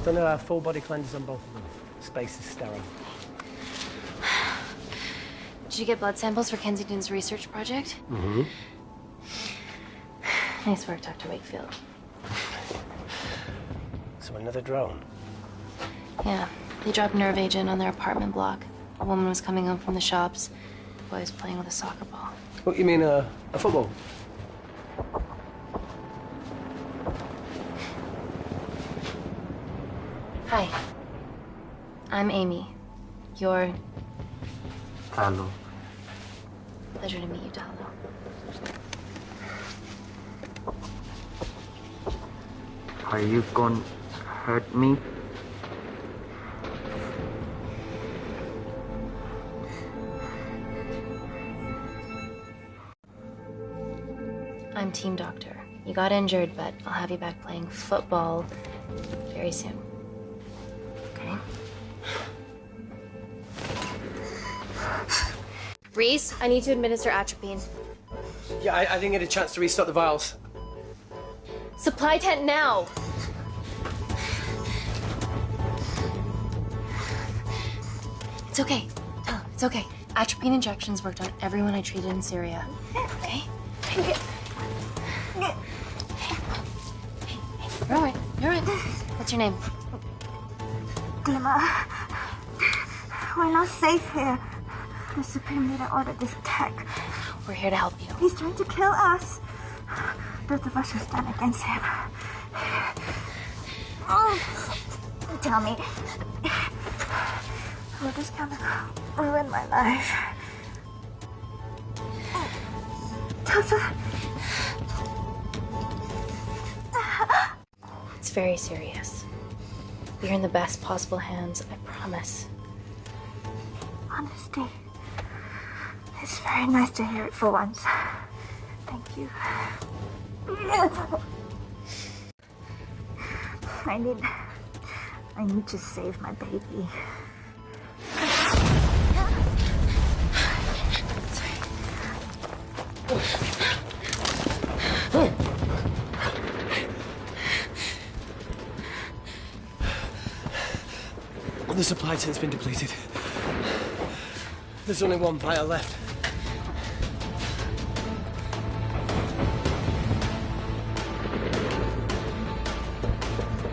Done a full body cleanse on both of them. Space is sterile. Did you get blood samples for Kensington's research project? Mm-hmm. Nice work, Dr. Wakefield. So another drone? Yeah, they dropped nerve agent on their apartment block. A woman was coming home from the shops. The boy was playing with a soccer ball. What, you mean a football? Hi. I'm Amy. You're... Talo. Pleasure to meet you, Talo. Are you gonna hurt me? I'm team doctor. You got injured, but I'll have you back playing football very soon. Okay? Reese, I need to administer atropine. Yeah, I didn't get a chance to restock the vials. Supply tent now! It's okay. Oh, it's okay. Atropine injections worked on everyone I treated in Syria. Okay? Hey. You're all right. You're all right. What's your name? Dima, we're not safe here. The Supreme Leader ordered this attack. We're here to help you. He's trying to kill us. Both of us will stand against him. Oh, tell me, will this chemical ruin my life? Tata. It's very serious. You're in the best possible hands, I promise. Honesty. It's very nice to hear it for once. Thank you. I need to save my baby. The supply tent's been depleted. There's only one vial left.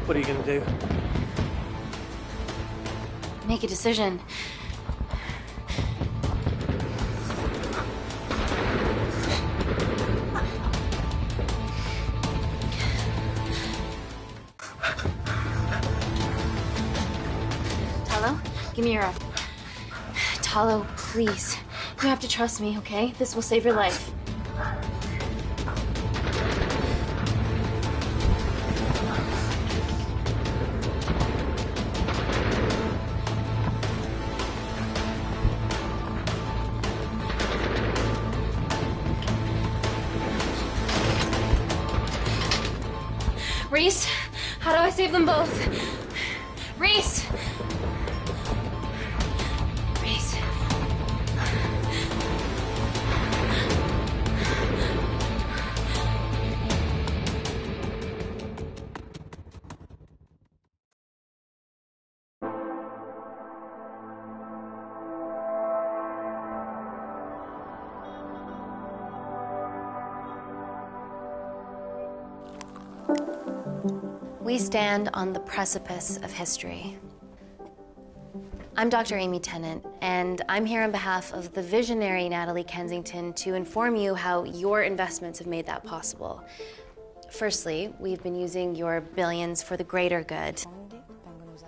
What are you gonna do? Make a decision. Talo, give me your arm. Talo, please. You have to trust me, okay? This will save your life. Reese, how do I save them both? Reese! Reese. We stand on the precipice of history. I'm Dr. Amy Tennant, and I'm here on behalf of the visionary Natalie Kensington to inform you how your investments have made that possible. Firstly, we've been using your billions for the greater good.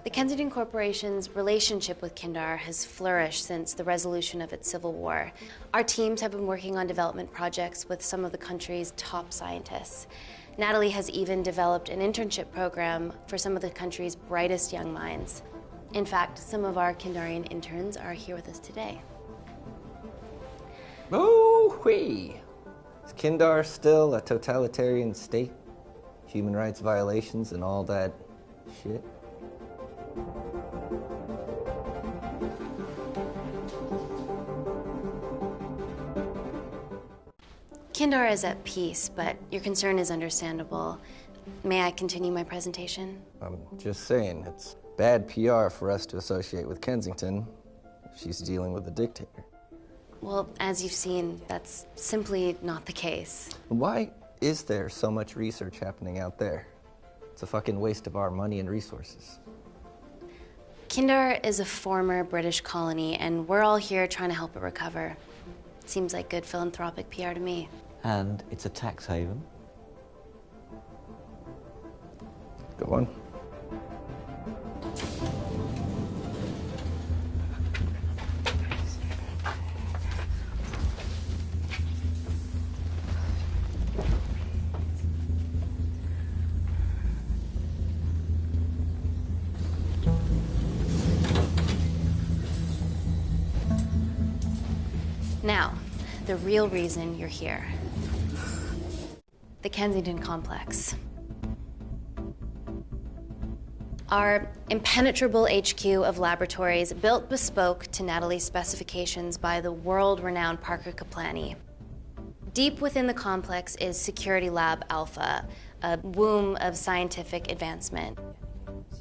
The Kensington Corporation's relationship with Kindar has flourished since the resolution of its civil war. Our teams have been working on development projects with some of the country's top scientists. Natalie has even developed an internship program for some of the country's brightest young minds. In fact, some of our Kindarian interns are here with us today. Oh-wee! Is Kindar still a totalitarian state? Human rights violations and all that shit? Kindar is at peace, but your concern is understandable. May I continue my presentation? I'm just saying, it's bad PR for us to associate with Kensington if she's dealing with a dictator. Well, as you've seen, that's simply not the case. Why is there so much research happening out there? It's a fucking waste of our money and resources. Kindar is a former British colony, and we're all here trying to help it recover. Seems like good philanthropic PR to me. And it's a tax haven. Go on. Now, the real reason you're here. The Kensington complex. Our impenetrable HQ of laboratories built bespoke to Natalie's specifications by the world-renowned Parker Kaplany. Deep within the complex is Security Lab Alpha, a womb of scientific advancement.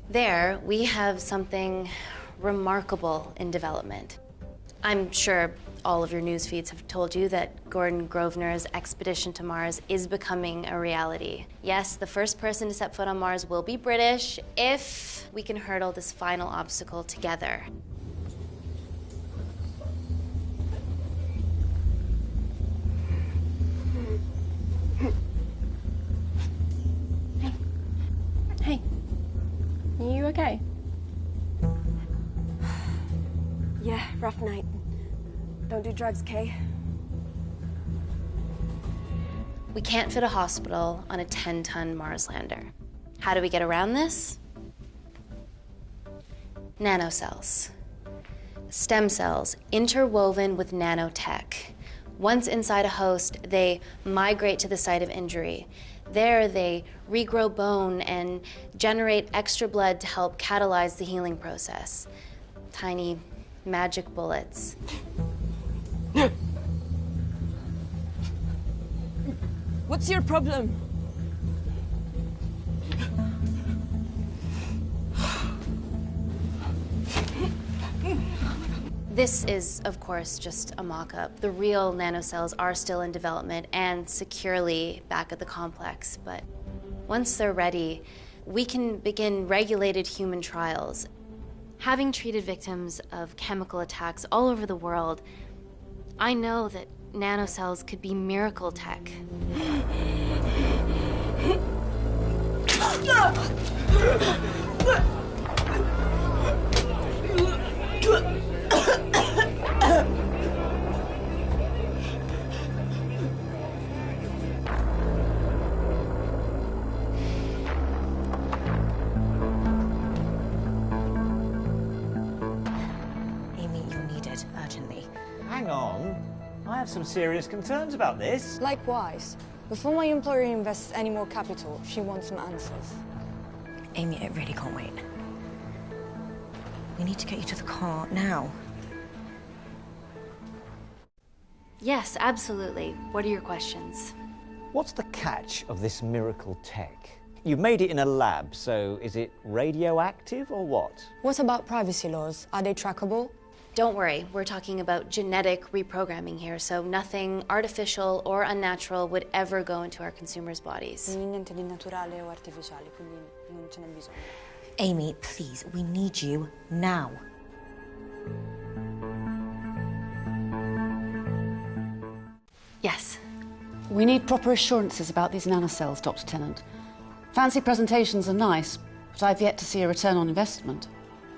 There, we have something remarkable in development. I'm sure all of your news feeds have told you that Gordon Grosvenor's expedition to Mars is becoming a reality. Yes, the first person to set foot on Mars will be British if we can hurdle this final obstacle together. Hey. Are you okay? Yeah, rough night. Don't do drugs, Kay. We can't fit a hospital on a 10-ton Mars lander. How do we get around this? Nanocells. Stem cells interwoven with nanotech. Once inside a host, they migrate to the site of injury. There, they regrow bone and generate extra blood to help catalyze the healing process. Tiny magic bullets. What's your problem? This is, of course, just a mock-up. The real nanocells are still in development and securely back at the complex, but once they're ready, we can begin regulated human trials. Having treated victims of chemical attacks all over the world, I know that nanocells could be miracle tech. Amy, you're needed urgently. Hang on. I have some serious concerns about this. Likewise. Before my employer invests any more capital, she wants some answers. Amy, it really can't wait. We need to get you to the car now. Yes, absolutely. What are your questions? What's the catch of this miracle tech? You've made it in a lab, so is it radioactive or what? What about privacy laws? Are they trackable? Don't worry, we're talking about genetic reprogramming here, so nothing artificial or unnatural would ever go into our consumers' bodies. Niente di naturale o artificiale, quindi non ce n'è bisogno. Amy, please, we need you now. Yes. We need proper assurances about these nanocells, Dr. Tennant. Fancy presentations are nice, but I've yet to see a return on investment.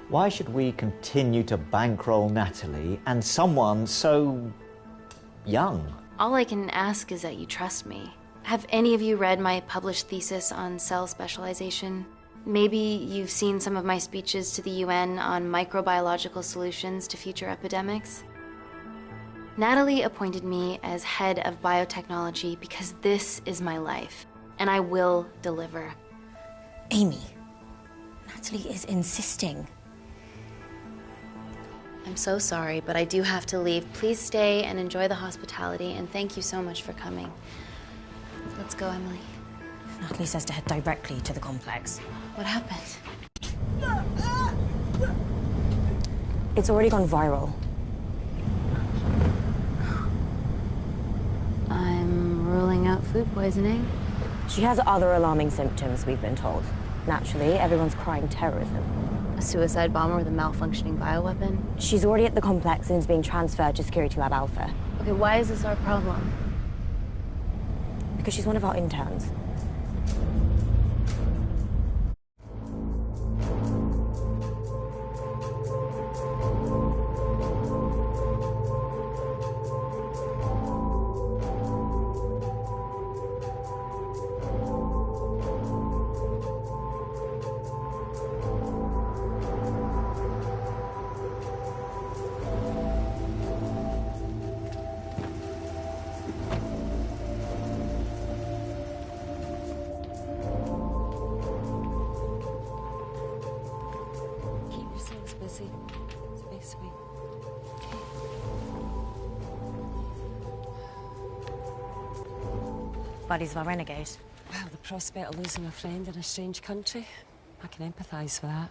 Why should we continue to bankroll Natalie and someone so young? All I can ask is that you trust me. Have any of you read my published thesis on cell specialization? Maybe you've seen some of my speeches to the UN on microbiological solutions to future epidemics? Natalie appointed me as head of biotechnology because this is my life, and I will deliver. Amy, Natalie is insisting. I'm so sorry, but I do have to leave. Please stay and enjoy the hospitality, and thank you so much for coming. Let's go, Emily. Natalie says to head directly to the complex. What happened? It's already gone viral. I'm ruling out food poisoning. She has other alarming symptoms, we've been told. Naturally, everyone's crying terrorism. A suicide bomber with a malfunctioning bioweapon? She's already at the complex and is being transferred to Security Lab Alpha. Okay, why is this our problem? Because she's one of our interns. Busy. Stay sweet. Bodies of a renegade. Well, the prospect of losing a friend in a strange country, I can empathise with that.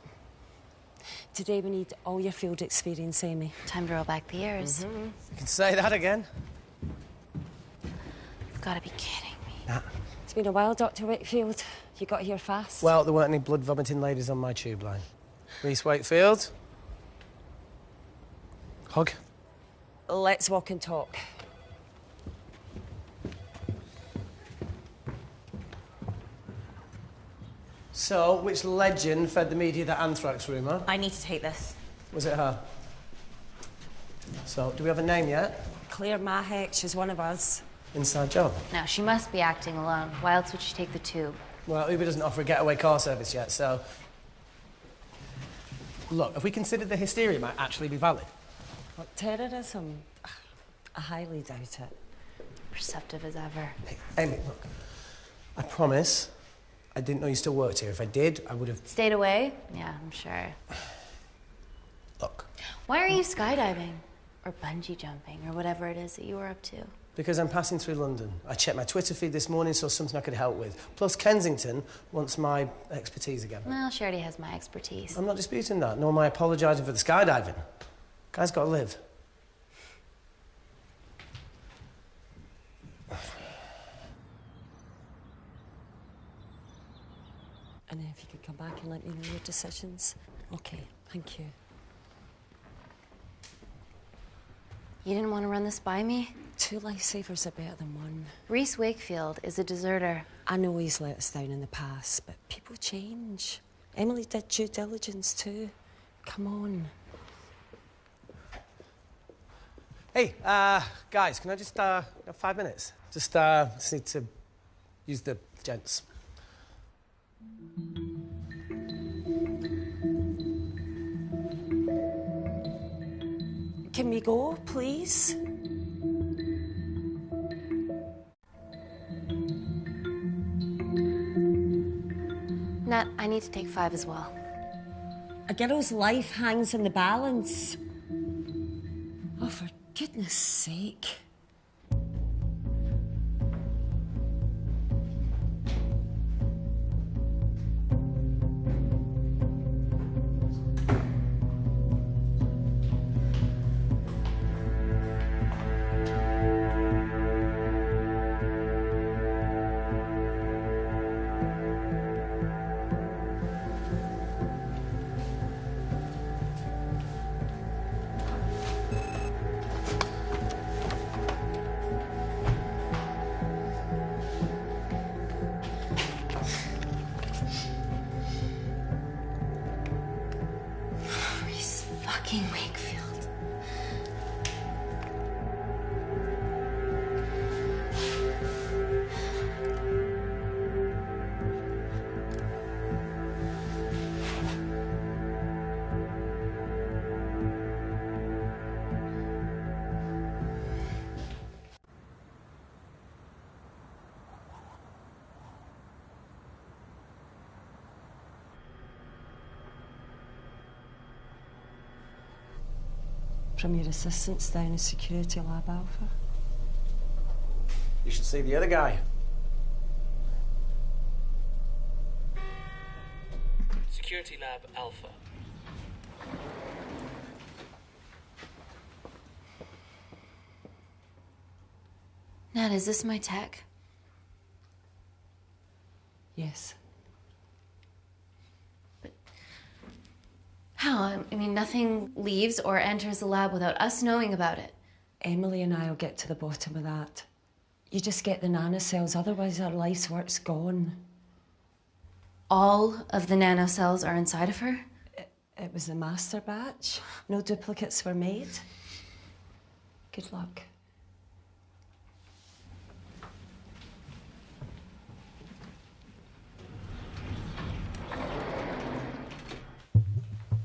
Today we need all your field experience, Amy. Time to roll back the years. You can say that again. You've got to be kidding me. Nah. It's been a while, Dr. Wakefield. You got here fast. Well, there weren't any blood-vomiting ladies on my tube line. Reese Wakefield. Hug. Let's walk and talk. So, which legend fed the media that anthrax rumour? I need to take this. Was it her? So, do we have a name yet? Claire Mahek, she's one of us. Inside job. No, she must be acting alone. Why else would she take the tube? Well, Uber doesn't offer a getaway car service yet, so... Look, have we considered the hysteria might actually be valid? What, terrorism? I highly doubt it. Perceptive as ever. Hey, Amy, look. I promise I didn't know you still worked here. If I did, I would have... Stayed away? Yeah, I'm sure. Look. Why are you skydiving? Or bungee jumping, or whatever it is that you were up to? Because I'm passing through London. I checked my Twitter feed this morning, saw something I could help with. Plus, Kensington wants my expertise again. Well, she already has my expertise. I'm not disputing that, nor am I apologising for the skydiving. Guy's got to live. And if you could come back and let me know your decisions. Okay, thank you. You didn't want to run this by me? 2 lifesavers are better than 1. Reese Wakefield is a deserter. I know he's let us down in the past, but people change. Emily did due diligence too. Come on. Hey, guys, can I just, have 5 minutes? Just need to use the gents. Can we go, please? Nat, I need to take 5 as well. A girl's life hangs in the balance. Oh, for goodness sake. Fucking Wakefield. From your assistants down in Security Lab Alpha. You should see the other guy. Lab Alpha. Nat, is this my tech? Yes. How? I mean, nothing leaves or enters the lab without us knowing about it. Emily and I will get to the bottom of that. You just get the nanocells, otherwise our life's work's gone. All of the nanocells are inside of her? It was the master batch. No duplicates were made. Good luck.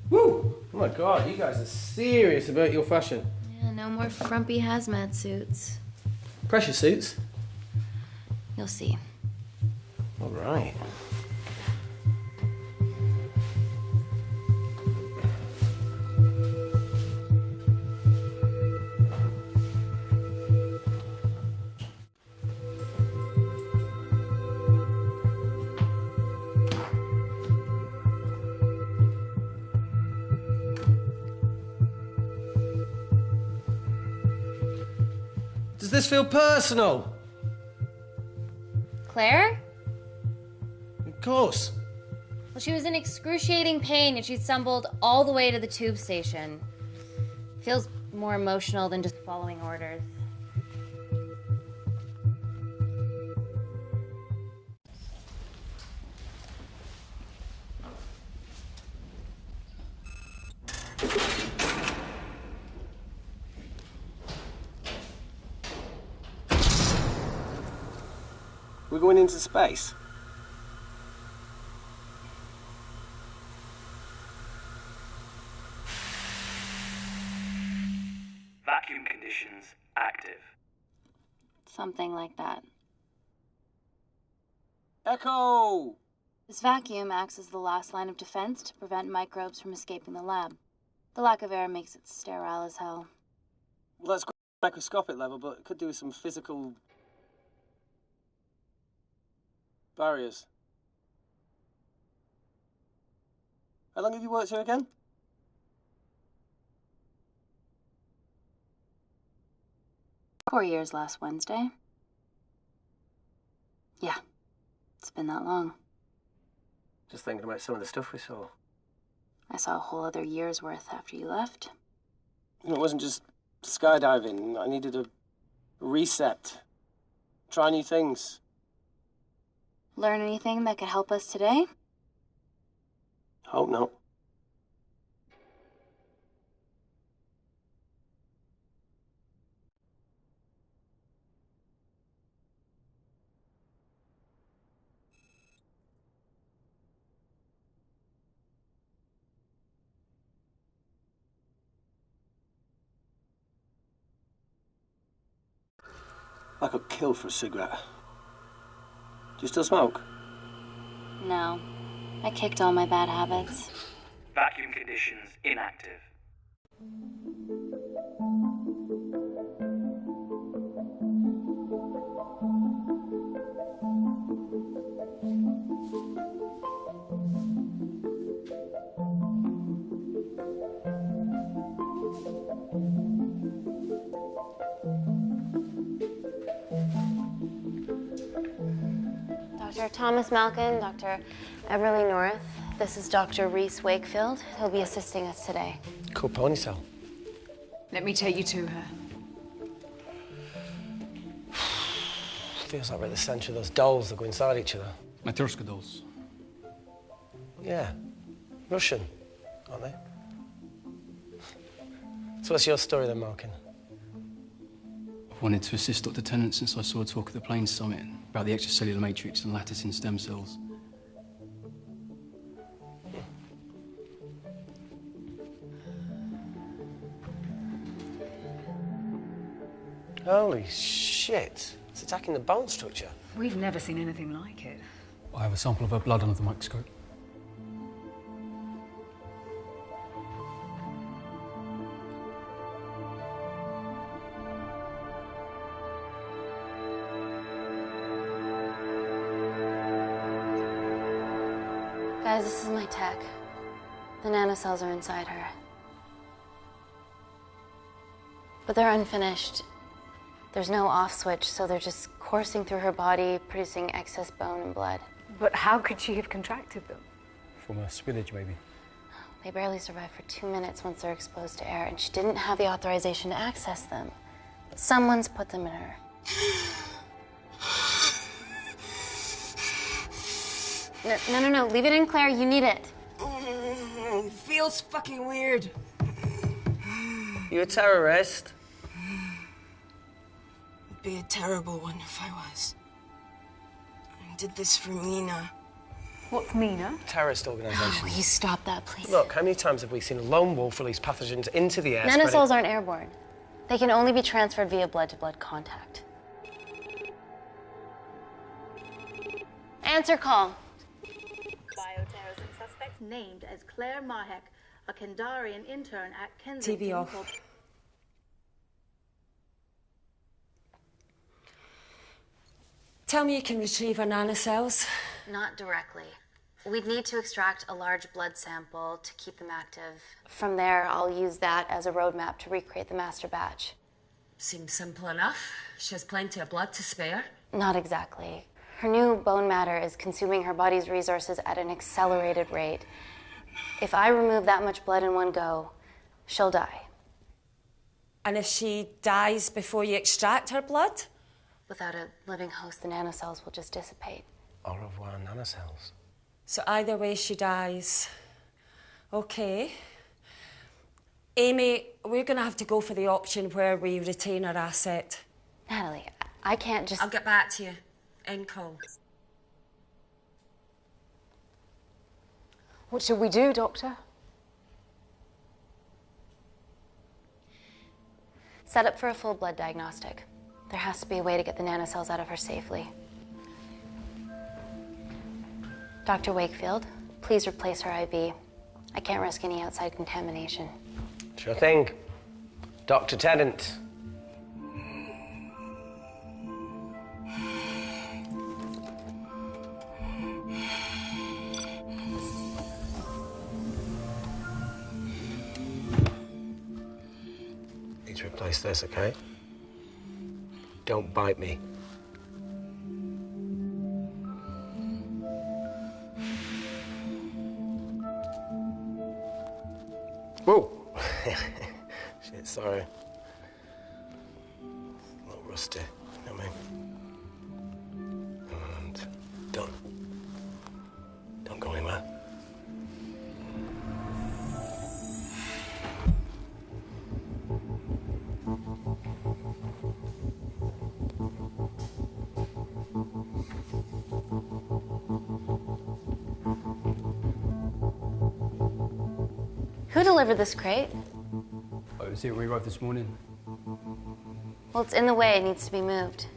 Woo! Oh my god, you guys are serious about your fashion. Yeah, no more frumpy hazmat suits. Pressure suits? You'll see. All right. Does this feel personal? Claire? Of course. Well, she was in excruciating pain and she stumbled all the way to the tube station. Feels more emotional than just following orders. We're going into space. Vacuum conditions active. Something like that. Echo! This vacuum acts as the last line of defense to prevent microbes from escaping the lab. The lack of air makes it sterile as hell. Well, that's microscopic level, but it could do with some physical barriers. How long have you worked here again? Four years last Wednesday. Yeah, it's been that long. Just thinking about some of the stuff we saw. I saw a whole other year's worth after you left. It wasn't just skydiving. I needed a reset. Try new things. Learn anything that could help us today? Hope not. I could kill for a cigarette. Do you still smoke? No. I kicked all my bad habits. Vacuum conditions inactive. Dr. Thomas Malkin, Dr. Everly North. This is Dr. Reese Wakefield. He'll be assisting us today. Cool ponytail. Let me take you to her. Feels like we're at the centre of those dolls that go inside each other. Matryoshka dolls. Yeah. Russian, aren't they? So what's your story then, Malkin? I've wanted to assist Dr. Tennant since I saw a talk at the Plains Summit about the extracellular matrix and lattice in stem cells. Holy shit. It's attacking the bone structure. We've never seen anything like it. I have a sample of her blood under the microscope. Guys, this is my tech. The nanocells are inside her. But they're unfinished. There's no off switch, so they're just coursing through her body, producing excess bone and blood. But how could she have contracted them? From a spillage, maybe. They barely survive for 2 minutes once they're exposed to air, and she didn't have the authorization to access them. Someone's put them in her. No. Leave it in, Claire. You need it. It feels fucking weird. You a terrorist? I'd be a terrible one if I was. I did this for Mina. What's Mina? Terrorist organisation. Will you stop that, please? Look, how many times have we seen a lone wolf release pathogens into the air? Nanocells aren't airborne. They can only be transferred via blood-to-blood contact. Answer call. Bioterrorism suspect named as Claire Mahek, a Kandarian intern at Kensington. TV off. Tell me you can retrieve her nanocells. Not directly. We'd need to extract a large blood sample to keep them active. From there, I'll use that as a roadmap to recreate the master batch. Seems simple enough. She has plenty of blood to spare. Not exactly. Her new bone matter is consuming her body's resources at an accelerated rate. If I remove that much blood in one go, she'll die. And if she dies before you extract her blood? Without a living host, the nanocells will just dissipate. Au revoir, nanocells. So either way, she dies. Okay. Amy, we're going to have to go for the option where we retain our asset. Natalie, I can't just... I'll get back to you. End call. What should we do, Doctor? Set up for a full blood diagnostic. There has to be a way to get the nanocells out of her safely. Dr. Wakefield, please replace her IV. I can't risk any outside contamination. Sure thing. Dr. Tennant. Need to replace this, okay? Don't bite me. Whoa! Shit, sorry. A little rusty, you know what I mean? And don't go anywhere. Who delivered this crate? Oh, it was here. We arrived this morning. Well, it's in the way. It needs to be moved.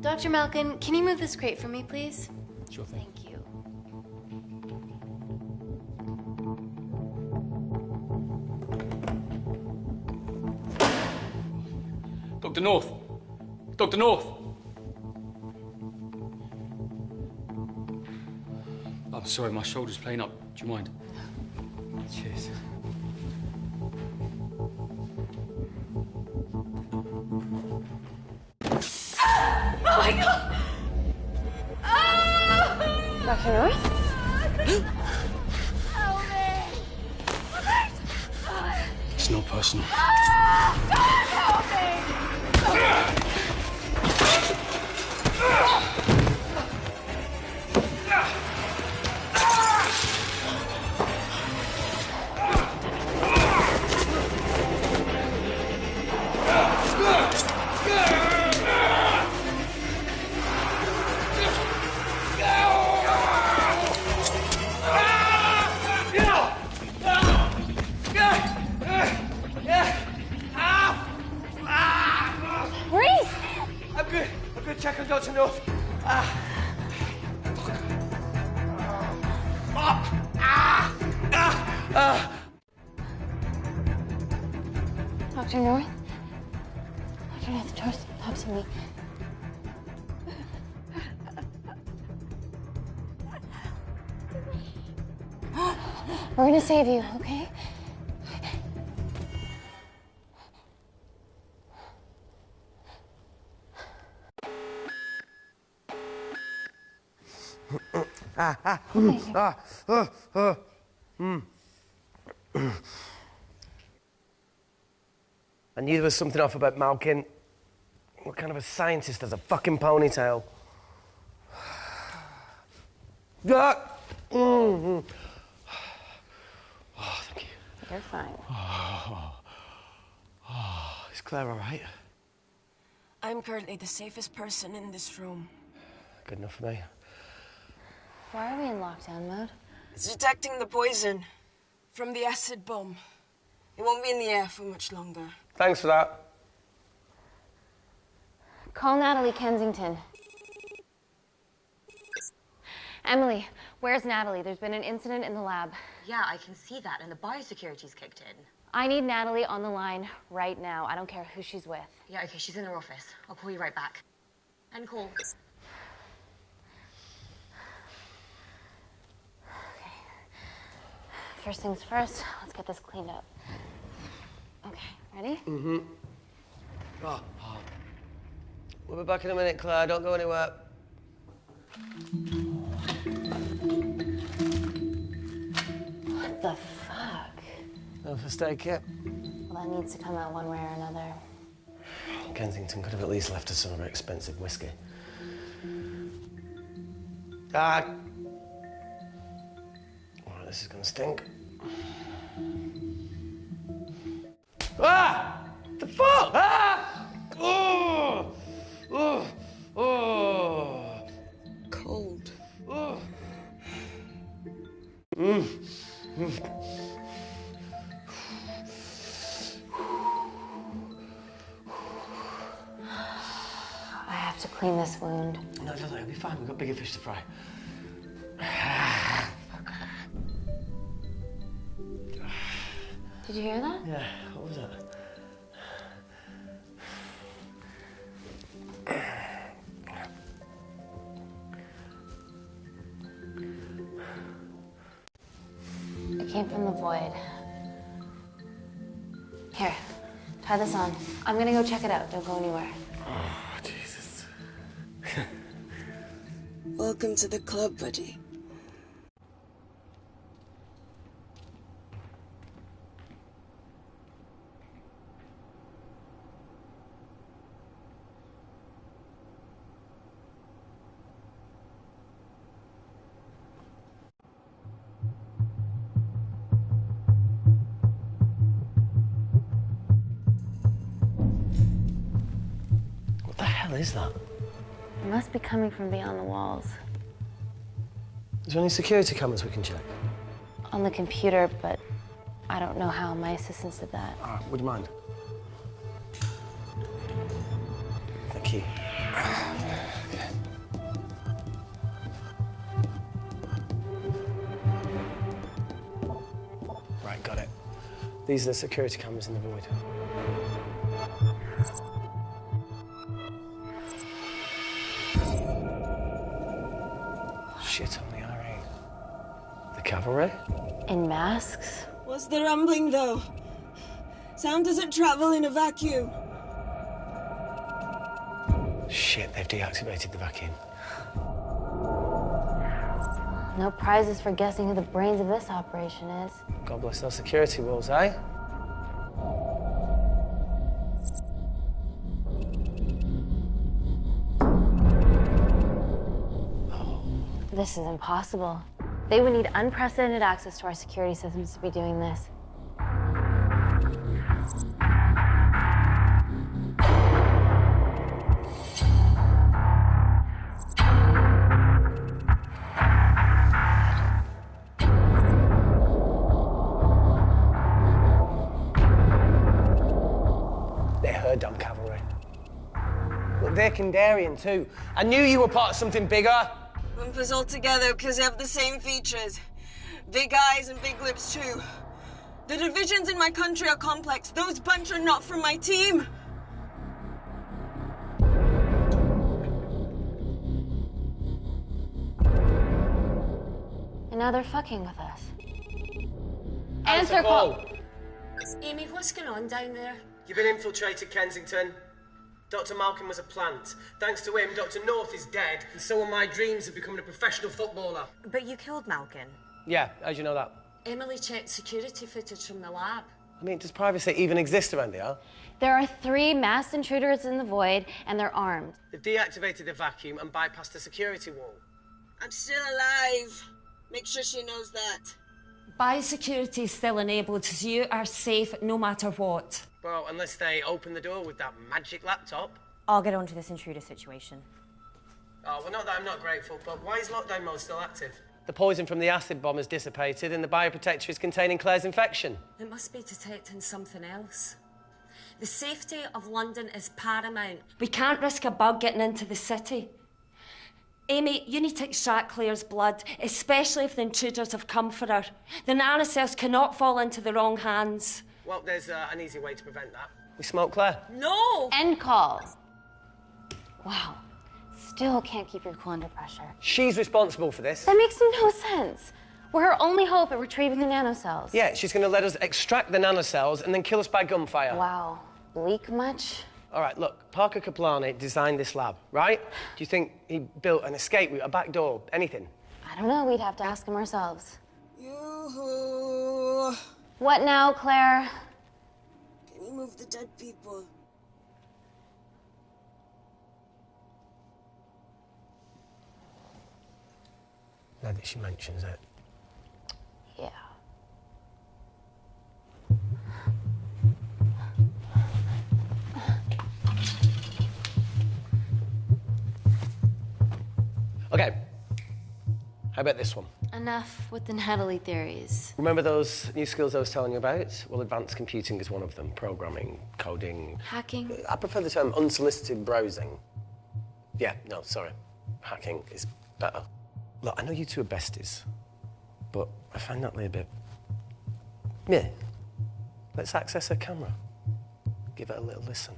Dr. Malkin, can you move this crate for me, please? Sure thing. Thank you. Dr. North! Dr. North! I'm sorry, my shoulder's playing up. Do you mind? Cheers. Oh my God! Dr. North? It's not personal. Check on Dr. North. Dr. North? Doris, talk to me. We're gonna save you, okay? I knew there was something off about Malkin. What kind of a scientist has a fucking ponytail? Oh, thank you. You're fine. Is Claire all right? I'm currently the safest person in this room. Good enough for me. Why are we in lockdown mode? It's detecting the poison from the acid bomb. It won't be in the air for much longer. Thanks for that. Call Natalie Kensington. Emily, where's Natalie? There's been an incident in the lab. Yeah, I can see that, and the biosecurity's kicked in. I need Natalie on the line right now. I don't care who she's with. Yeah, okay, she's in her office. I'll call you right back. End call. Okay. First things first, let's get this cleaned up. Okay, ready? Mm-hmm. We'll be back in a minute, Claire. Don't go anywhere. What the fuck? No first aid kit. Well, that needs to come out one way or another. Kensington could have at least left us some of her expensive whiskey. Ah! Alright, this is gonna stink. Ah! The fuck? Ah! Oh! Oh! Oh! Cold. Oh! I have to clean this wound. No, it'll be fine. We've got bigger fish to fry. Did you hear that? Yeah, what was that? It came from the void. Here, try this on. I'm gonna go check it out. Don't go anywhere. Oh, Jesus. Welcome to the club, buddy. What the hell is that? It must be coming from beyond the walls. Is there any security cameras we can check? On the computer, but I don't know how. My assistants did that. Would you mind? Thank you. Okay. Right, got it. These are the security cameras in the void. Shit on the RE. The cavalry? In masks? What's the rumbling, though? Sound doesn't travel in a vacuum. Shit, they've deactivated the vacuum. No prizes for guessing who the brains of this operation is. God bless those security walls, eh? This is impossible. They would need unprecedented access to our security systems to be doing this. They're her dumb cavalry. Look, they're Kandarian too. I knew you were part of something bigger. Lump us all together because they have the same features. Big eyes and big lips too. The divisions in my country are complex. Those bunch are not from my team. now they're fucking with us. Answer Answer call! Amy, what's going on down there? You've been infiltrated, Kensington. Dr. Malkin was a plant. Thanks to him, Dr. North is dead, and so are my dreams of becoming a professional footballer. But you killed Malkin. Yeah, how'd you know that? Emily checked security footage from the lab. I mean, does privacy even exist around here? There are 3 masked intruders in the void, and they're armed. They've deactivated the vacuum and bypassed the security wall. I'm still alive. Make sure she knows that. Biosecurity is still enabled, so you are safe no matter what. Well, unless they open the door with that magic laptop. I'll get onto this intruder situation. Oh, well, not that I'm not grateful, but why is lockdown mode still active? The poison from the acid bomb has dissipated and the bioprotector is containing Claire's infection. It must be detecting something else. The safety of London is paramount. We can't risk a bug getting into the city. Amy, you need to extract Claire's blood, especially if the intruders have come for her. The nanocells cannot fall into the wrong hands. Well, there's an easy way to prevent that. We smoke Claire. No! End call. Wow. Still can't keep your cool under pressure. She's responsible for this. That makes no sense. We're her only hope at retrieving the nanocells. Yeah, she's going to let us extract the nanocells and then kill us by gunfire. Wow. Bleak much? All right, look, Parker Kaplani designed this lab, right? Do you think he built an escape route, a back door, anything? I don't know. We'd have to ask him ourselves. Yoo-hoo. What now, Claire? Can you move the dead people? Now that she mentions it. Yeah. Okay. How about this one? Enough with the Natalie theories. Remember those new skills I was telling you about? Well, advanced computing is one of them. Programming, coding. Hacking? I prefer the term unsolicited browsing. Yeah, no, sorry. Hacking is better. Look, I know you two are besties, but I find Natalie a bit... meh. Let's access her camera. Give it a little listen.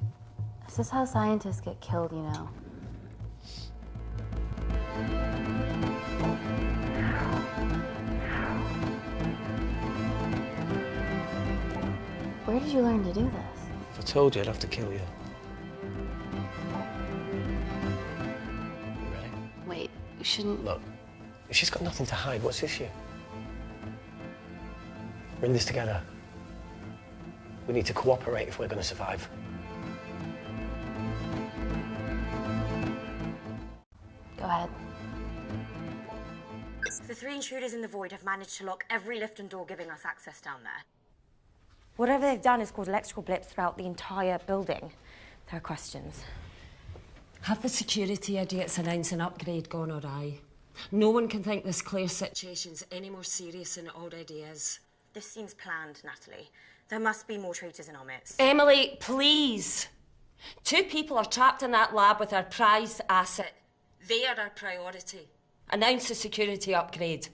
This is how scientists get killed, you know. Where did you learn to do this? If I told you, I'd have to kill you. You ready? Wait, you shouldn't... Look, if she's got nothing to hide, what's the issue? We're in this together. We need to cooperate if we're going to survive. Go ahead. The 3 intruders in the void have managed to lock every lift and door giving us access down there. Whatever they've done is cause electrical blips throughout the entire building. There are questions. Have the security idiots announced an upgrade gone awry? No one can think this Claire situation's any more serious than it already is. This seems planned, Natalie. There must be more traitors in our midst. Emily, please. 2 people are trapped in that lab with our prized asset. They are our priority. Announce the security upgrade.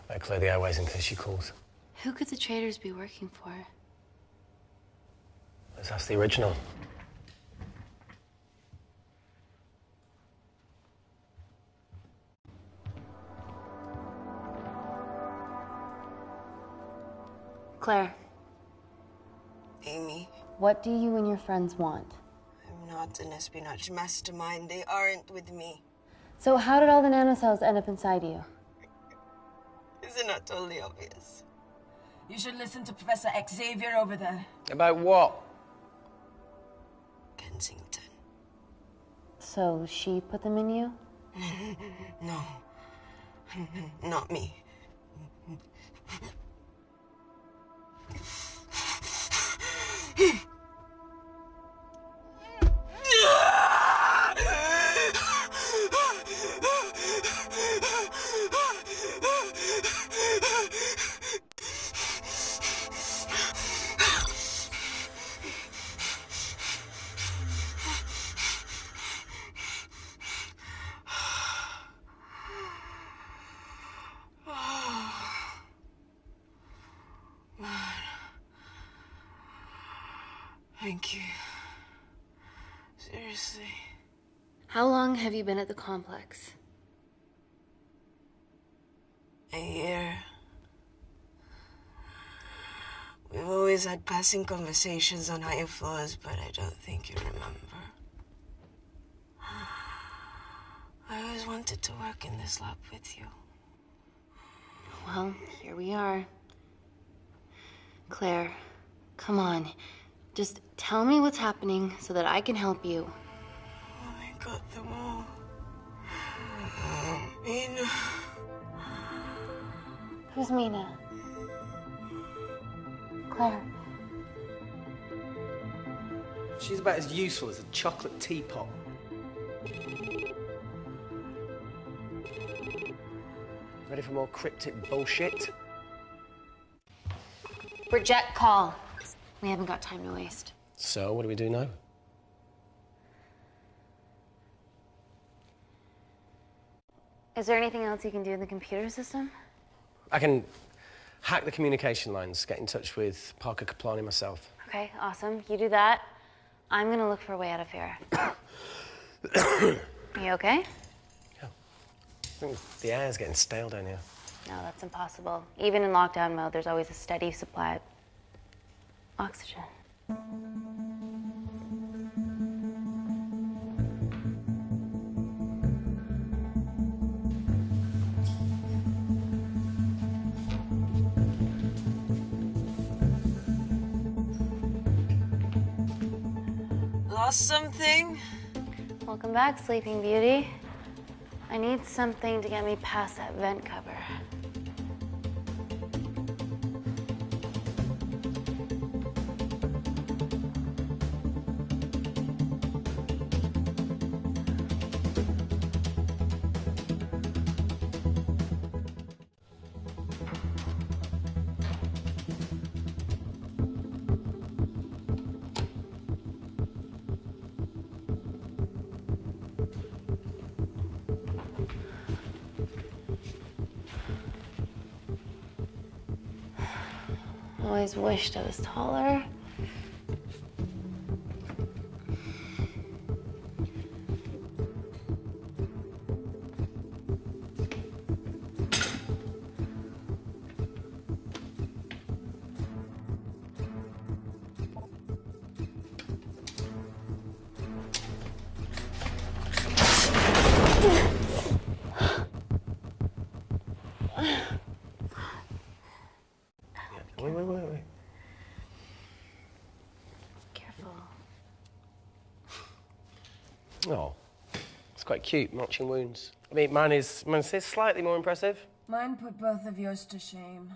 Better clear the airways in case she calls. Who could the traitors be working for? Let's ask the original. Claire. Amy. What do you and your friends want? I'm not an espionage mastermind. They aren't with me. So how did all the nanocells end up inside you? Isn't that totally obvious? You should listen to Professor Xavier over there. About what? Kensington. So she put them in you? No. Not me. Thank you. Seriously. How long have you been at the complex? A year. We've always had passing conversations on higher floors, but I don't think you remember. I always wanted to work in this lab with you. Well, here we are. Claire, come on. Just tell me what's happening so that I can help you. I got them all. Mina. Who's Mina? Claire. She's about as useful as a chocolate teapot. Ready for more cryptic bullshit? Reject call. We haven't got time to waste. So, what do we do now? Is there anything else you can do in the computer system? I can hack the communication lines, get in touch with Parker Kaplani myself. Okay, awesome. You do that. I'm gonna look for a way out of here. You okay? I think the air's getting stale down here. No, that's impossible. Even in lockdown mode, there's always a steady supply of oxygen. Lost something? Welcome back, Sleeping Beauty. I need something to get me past that vent cover. Always wished I was taller. Wait. Careful. Oh, it's quite cute, matching wounds. I mean, mine is slightly more impressive. Mine put both of yours to shame.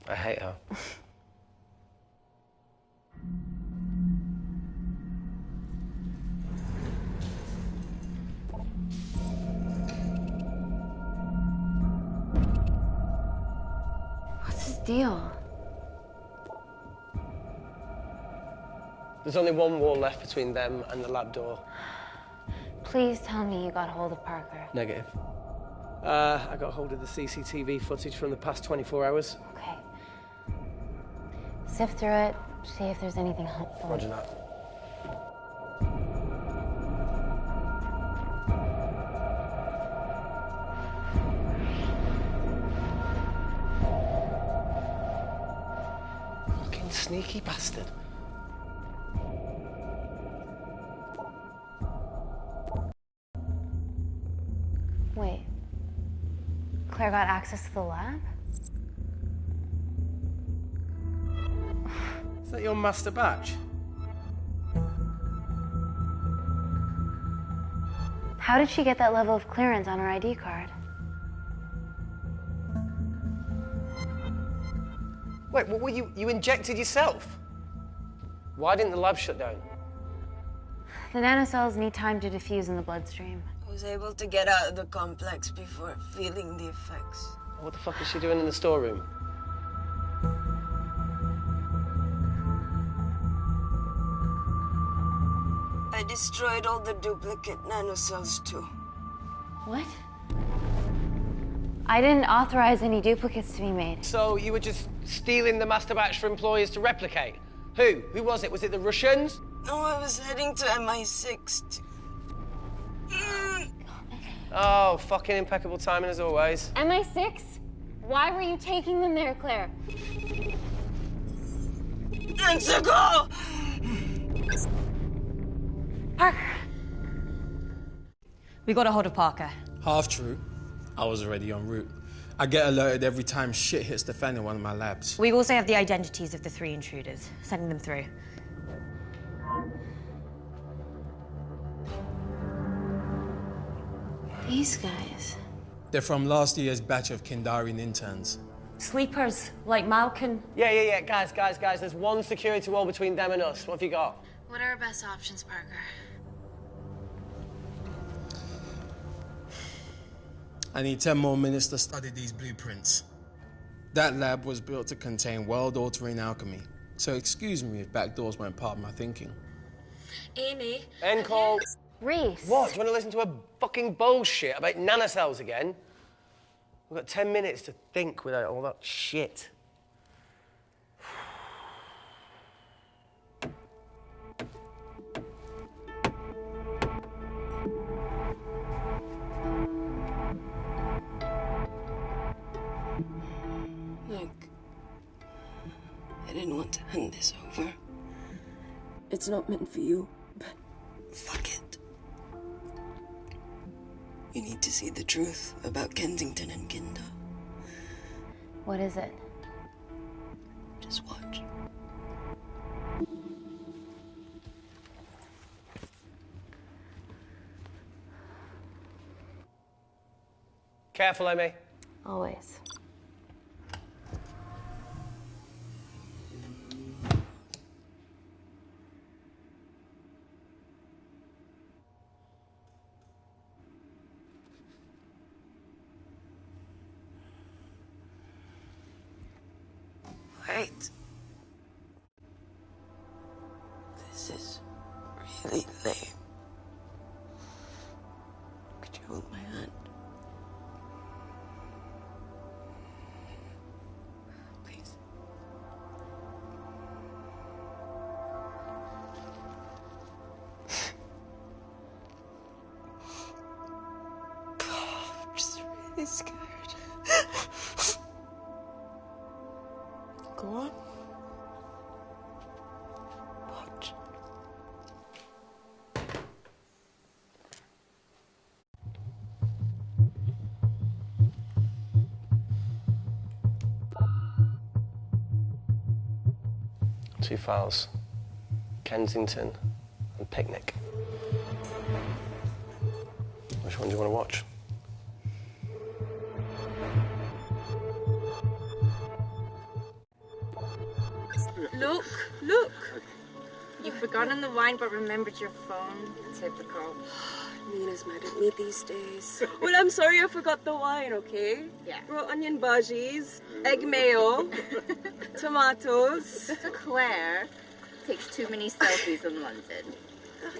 I hate her. What's his deal? There's only one wall left between them and the lab door. Please tell me you got hold of Parker. Negative. I got hold of the CCTV footage from the past 24 hours. Okay. Sift through it, see if there's anything helpful. Roger that. Fucking sneaky bastard. Wait. Claire got access to the lab? Is that your master batch? How did she get that level of clearance on her ID card? Wait, what were you injected yourself? Why didn't the lab shut down? The nanocells need time to diffuse in the bloodstream. I was able to get out of the complex before feeling the effects. What the fuck is she doing in the storeroom? I destroyed all the duplicate nanocells too. What? I didn't authorize any duplicates to be made. So you were just stealing the master batch for employers to replicate? Who? Who was it? Was it the Russians? No, I was heading to MI6. Oh, fucking impeccable timing as always. MI6? Why were you taking them there, Claire? Go! Parker! We got a hold of Parker. Half true. I was already en route. I get alerted every time shit hits the fan in one of my labs. We also have the identities of the 3 intruders. Sending them through. These guys. They're from last year's batch of Kindarian interns. Sleepers, like Malkin. Yeah. Guys. There's one security wall between them and us. What have you got? What are our best options, Parker? I need 10 more minutes to study these blueprints. That lab was built to contain world-altering alchemy. So excuse me if backdoors weren't part of my thinking. Amy. End call. Reese. What? Do you want to listen to a fucking bullshit about nanocells again? We've got 10 minutes to think without all that shit. Look, I didn't want to hand this over. It's not meant for you, but fuck it. You need to see the truth about Kensington and Kinder. What is it? Just watch. Careful, Amy. Always. Wait. This is really lame. Could you hold my hand? Please. I'm just really scared. Go on. Watch. Two files. Kensington and Picnic. Which one do you want to watch? Look. You've forgotten the wine but remembered your phone. Typical. Nina's mad at me these days. Well, I'm sorry I forgot the wine, okay? Yeah. Raw onion bhajis, egg mayo, tomatoes. Claire takes too many selfies in London.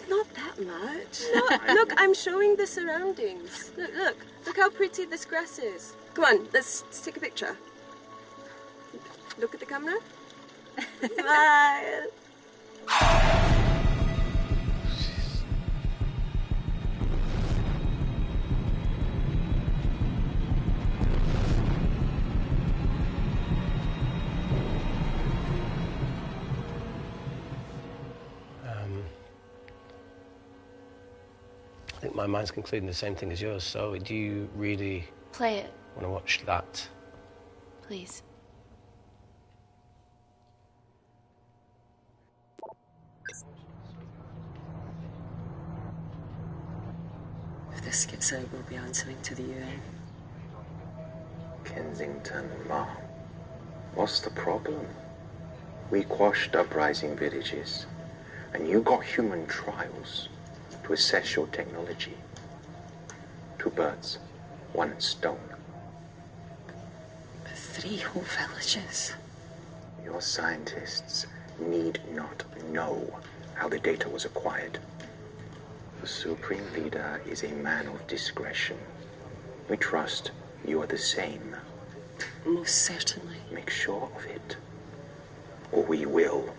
Not that much. Look, I'm showing the surroundings. Look how pretty this grass is. Come on, let's take a picture. Look at the camera. Smile. I think my mind's concluding the same thing as yours, so do you really Play it, want to watch that? please. If this gets out, we'll be answering to the UN. Kensington, Ma. What's the problem? We quashed uprising villages, and you got human trials to assess your technology. 2 birds, 1 stone. 3 whole villages. Your scientists need not know how the data was acquired. The Supreme Leader is a man of discretion. We trust you are the same. Most certainly. Make sure of it, or we will.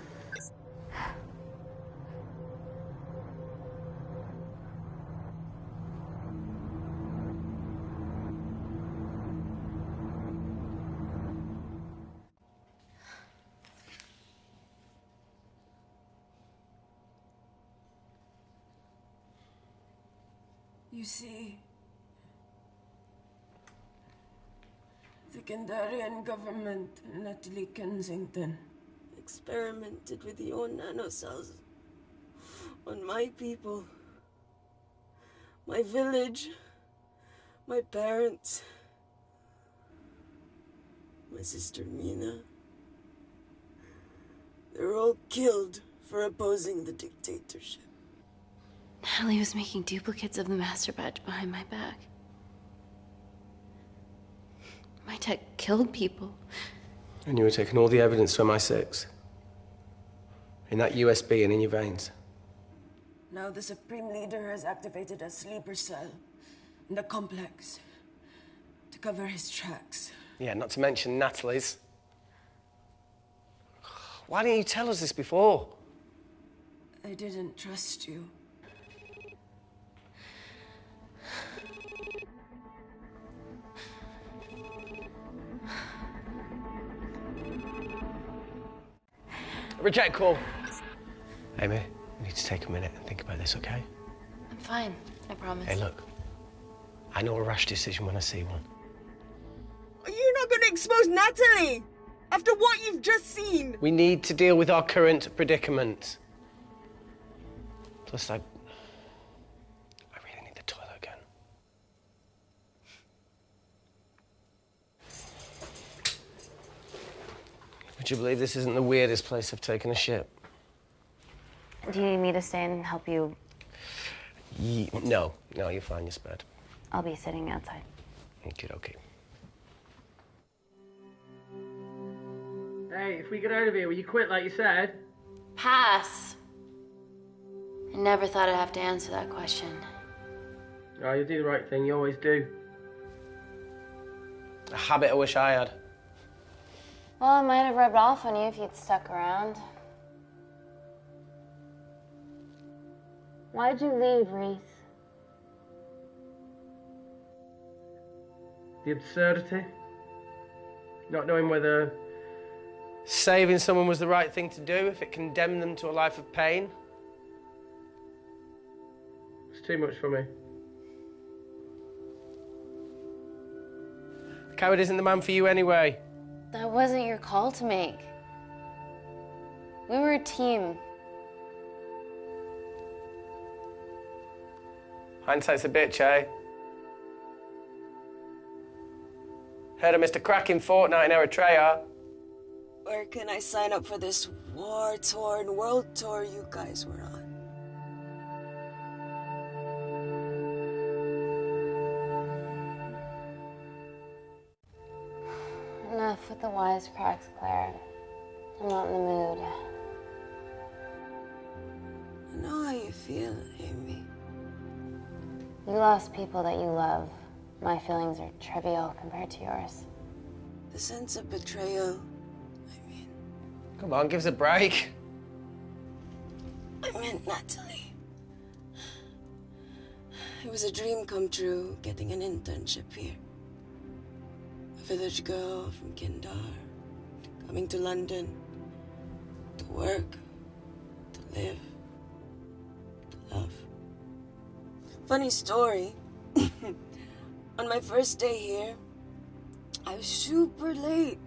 You see, the Kandarian government and Natalie Kensington experimented with your nanocells on my people, my village, my parents, my sister Mina. They were all killed for opposing the dictatorship. Natalie was making duplicates of the master badge behind my back. My tech killed people. And you were taking all the evidence to MI6? In that USB and in your veins? Now the Supreme Leader has activated a sleeper cell in the complex to cover his tracks. Yeah, not to mention Natalie's. Why didn't you tell us this before? I didn't trust you. Reject call. Amy, we need to take a minute and think about this, okay? I'm fine, I promise. Hey, look. I know a rash decision when I see one. Are you not going to expose Natalie? After what you've just seen? We need to deal with our current predicament. Plus, I really need the toilet again. Would you believe this isn't the weirdest place I've taken a shit? Do you need me to stay and help you? No, you're fine, you're spared. I'll be sitting outside. Okay. Hey, if we get out of here, will you quit like you said? Pass. I never thought I'd have to answer that question. Oh, you do the right thing, you always do. A habit I wish I had. Well, it might have rubbed off on you if you'd stuck around. Why'd you leave, Reese? The absurdity. Not knowing whether saving someone was the right thing to do if it condemned them to a life of pain. it's too much for me. The coward isn't the man for you anyway. That wasn't your call to make. We were a team. Hindsight's a bitch, eh? Heard of Mr. Cracking Fortnite in Eritrea. Where can I sign up for this war-torn world tour you guys were on? Enough with the wisecracks, Claire. I'm not in the mood. I know how you feel, Amy. You lost people that you love. My feelings are trivial compared to yours. The sense of betrayal. Come on, give us a break. I meant Natalie. It was a dream come true, getting an internship here. A village girl from Kindar, coming to London, to work, to live, to love. Funny story. On my first day here, I was super late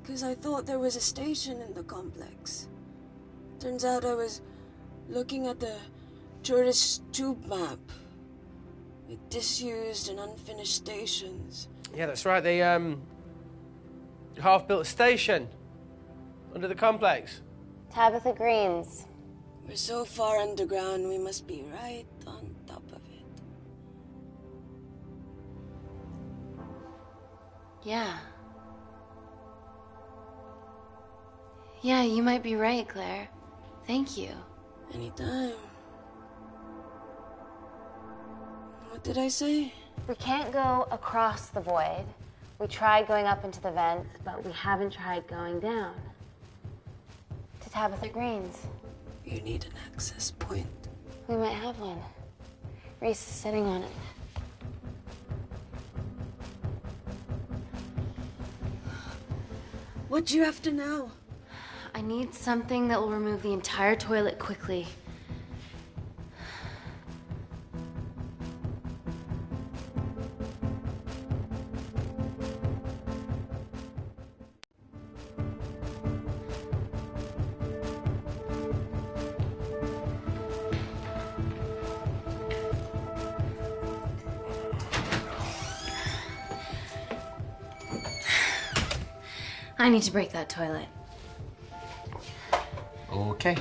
because I thought there was a station in the complex. Turns out I was looking at the tourist tube map with disused and unfinished stations. Yeah, that's right. They half-built a station under the complex. Tabitha Greens. We're so far underground, we must be right on top of it. Yeah. Yeah, you might be right, Claire. Thank you. Anytime. What did I say? We can't go across the void. We tried going up into the vents, but we haven't tried going down. To Tabitha Greens. You need an access point. We might have one. Reese is sitting on it. What do you have to know? I need something that will remove the entire toilet quickly. I need to break that toilet. Okay.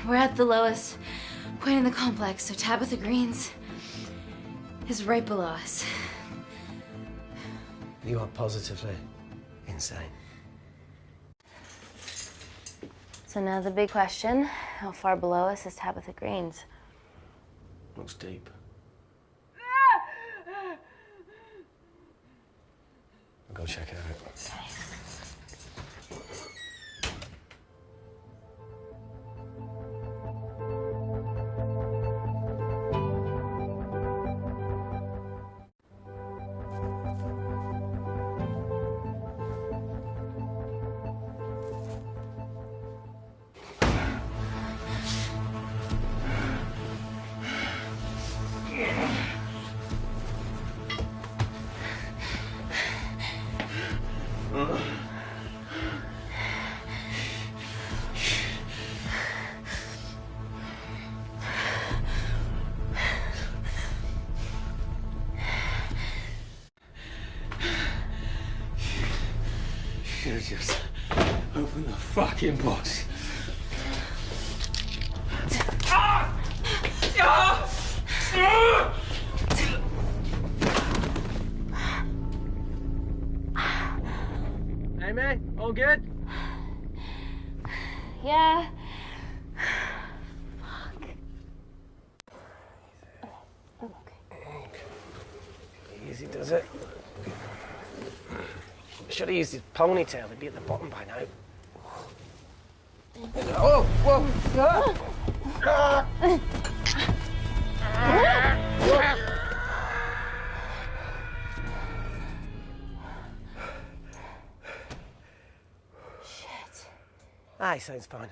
We're at the lowest point in the complex, so Tabitha Green's is right below us. You are positively insane. So now the big question, how far below us is Tabitha Green's? Looks deep. I'll go check it out. Should've just opened the fucking box. Amy, all good? Yeah. Easy does it. Should have used his ponytail. He'd be at the bottom by now. Oh, whoa! Shit. Ah, he sounds fine.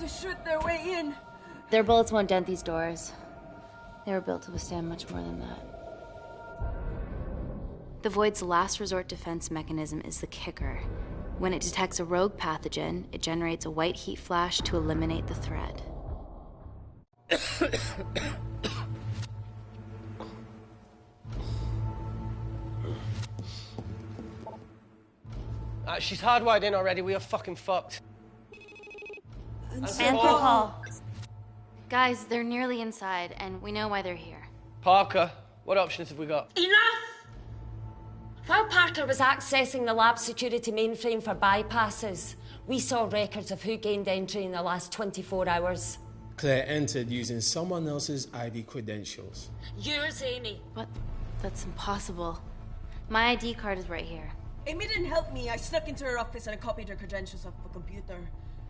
To shoot their way in. Their bullets won't dent these doors. They were built to withstand much more than that. The Void's last resort defense mechanism is the kicker. When it detects a rogue pathogen, it generates a white heat flash to eliminate the threat. She's hardwired in already. We are fucking fucked. Anthropol. Guys, they're nearly inside, and we know why they're here. Parker, what options have we got? Enough! While Parker was accessing the lab security mainframe for bypasses, we saw records of who gained entry in the last 24 hours. Claire entered using someone else's ID credentials. Yours, Amy. What? That's impossible. My ID card is right here. Amy didn't help me. I snuck into her office and I copied her credentials off the computer.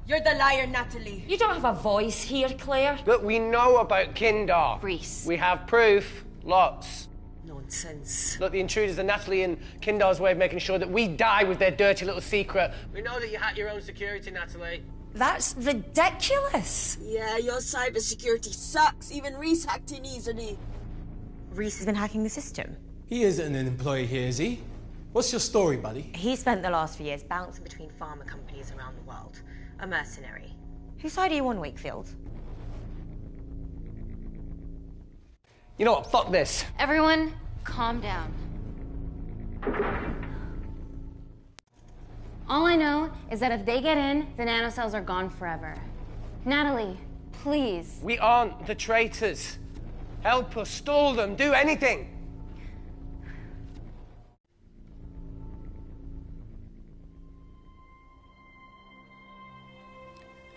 You're the liar, Natalie. You don't have a voice here, Claire. Look, we know about Kindar. Reese. We have proof. Lots. Nonsense. Look, the intruders are Natalie and Kindar's way of making sure that we die with their dirty little secret. We know that you hack your own security, Natalie. That's ridiculous. Yeah, your cybersecurity sucks. Even Reese hacked in easily. Reese has been hacking the system. He isn't an employee here, is he? What's your story, buddy? He spent the last few years bouncing between pharma companies around the world. A mercenary. Whose side are you on, Wakefield? You know what? Fuck this. Everyone, calm down. All I know is that if they get in, the nanocells are gone forever. Natalie, please. We aren't the traitors. Help us, stall them, do anything.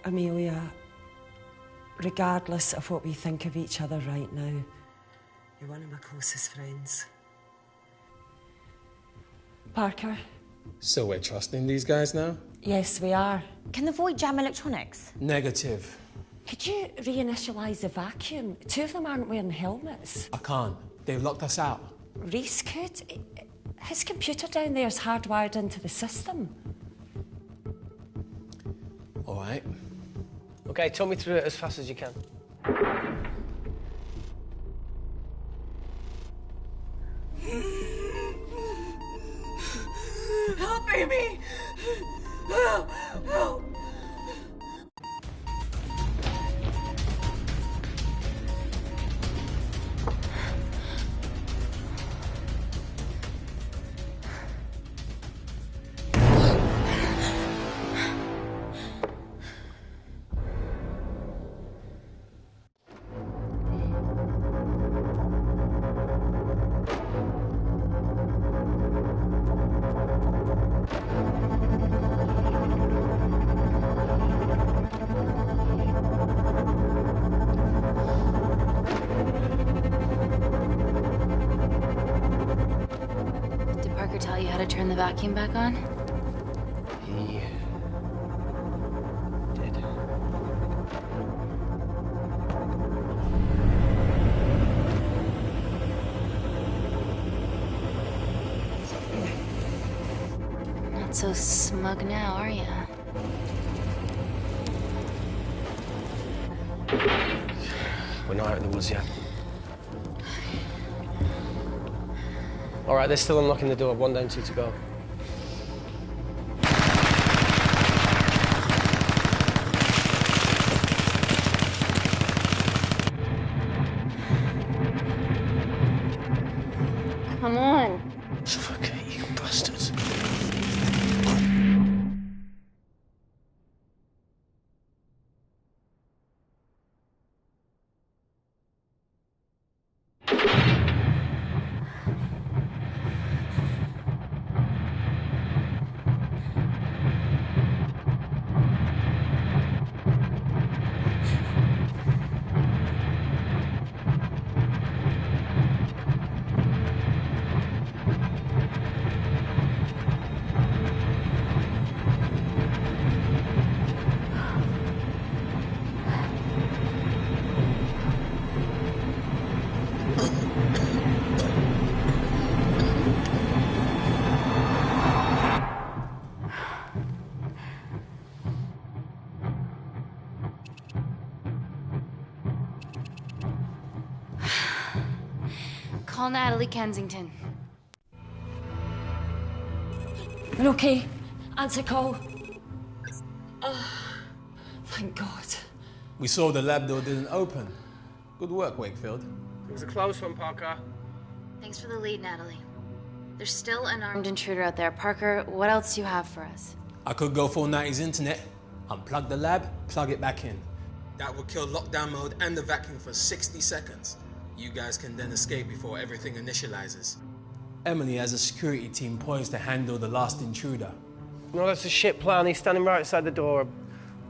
Amelia, regardless of what we think of each other right now, you're one of my closest friends. Parker, So we're trusting these guys now? Yes, we are. Can the void jam electronics? Negative. Could you reinitialise the vacuum? Two of them aren't wearing helmets. I can't. They've locked us out. Reese could. His computer down there is hardwired into the system. All right. Okay, talk me through it as fast as you can. Help, Amy! Help! Help! Did Parker tell you how to turn the vacuum back on? He did. Not so smug now, are you? We're not out in the woods yet. All right, they're still unlocking the door. 1 down, 2 to go. Come on. Fuck it, you bastards. Call Natalie Kensington. We're okay. Answer call. Oh, thank God. We saw the lab door didn't open. Good work, Wakefield. It was a close one, Parker. Thanks for the lead, Natalie. There's still an armed intruder out there. Parker, what else do you have for us? I could go full 90s internet, unplug the lab, plug it back in. That would kill lockdown mode and the vacuum for 60 seconds. You guys can then escape before everything initializes. Emily has a security team poised to handle the last intruder. No, that's a shit plan. He's standing right outside the door. A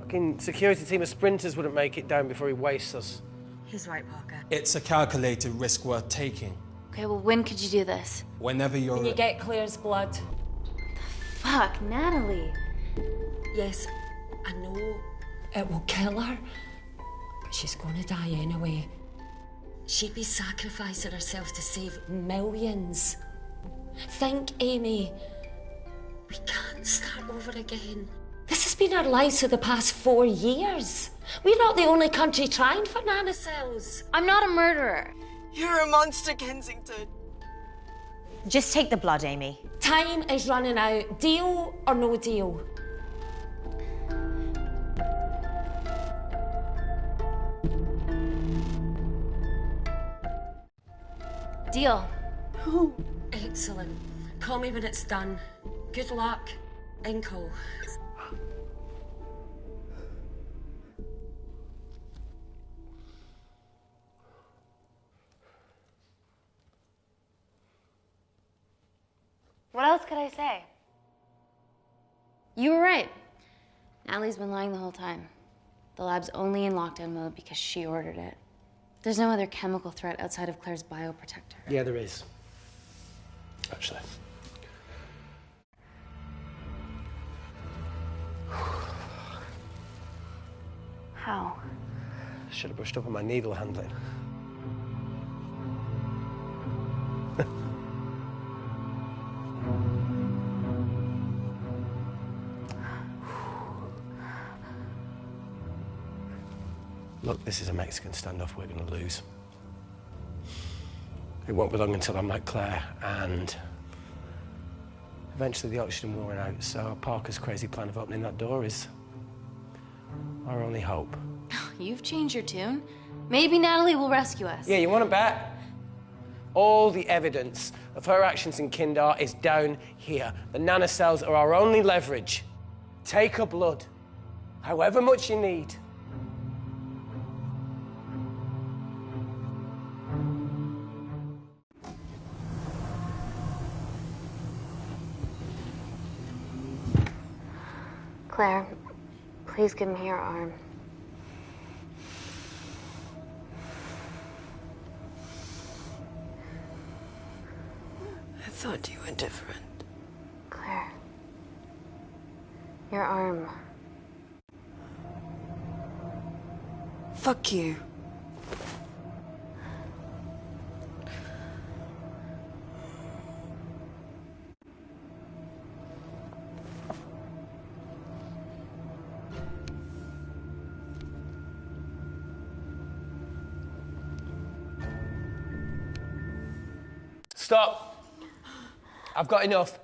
fucking security team of sprinters wouldn't make it down before he wastes us. He's right, Parker. It's a calculated risk worth taking. Okay, well, when could you do this? Whenever you're... When you get Claire's blood. Fuck, Natalie. Yes, I know it will kill her, but she's gonna die anyway. She'd be sacrificing herself to save millions. Think, Amy. We can't start over again. This has been our lives for the past 4 years. We're not the only country trying for nanocells. I'm not a murderer. You're a monster, Kensington. Just take the blood, Amy. Time is running out. Deal or no deal? Deal. Oh. Excellent. Call me when it's done. Good luck. Inkle. What else could I say? You were right. Natalie's been lying the whole time. The lab's only in lockdown mode because she ordered it. There's no other chemical threat outside of Claire's bioprotector. Yeah, there is. Actually. How? Should have brushed up on my needle handling. Look, this is a Mexican standoff we're going to lose. It won't be long until I'm like Claire, and eventually the oxygen will run out, so Parker's crazy plan of opening that door is our only hope. You've changed your tune. Maybe Natalie will rescue us. Yeah, you want to bet? All the evidence of her actions in Kindar is down here. The nanocells are our only leverage. Take her blood, however much you need. Claire, please give me your arm. I thought you were different. Claire. Your arm. Fuck you. Stop. I've got enough.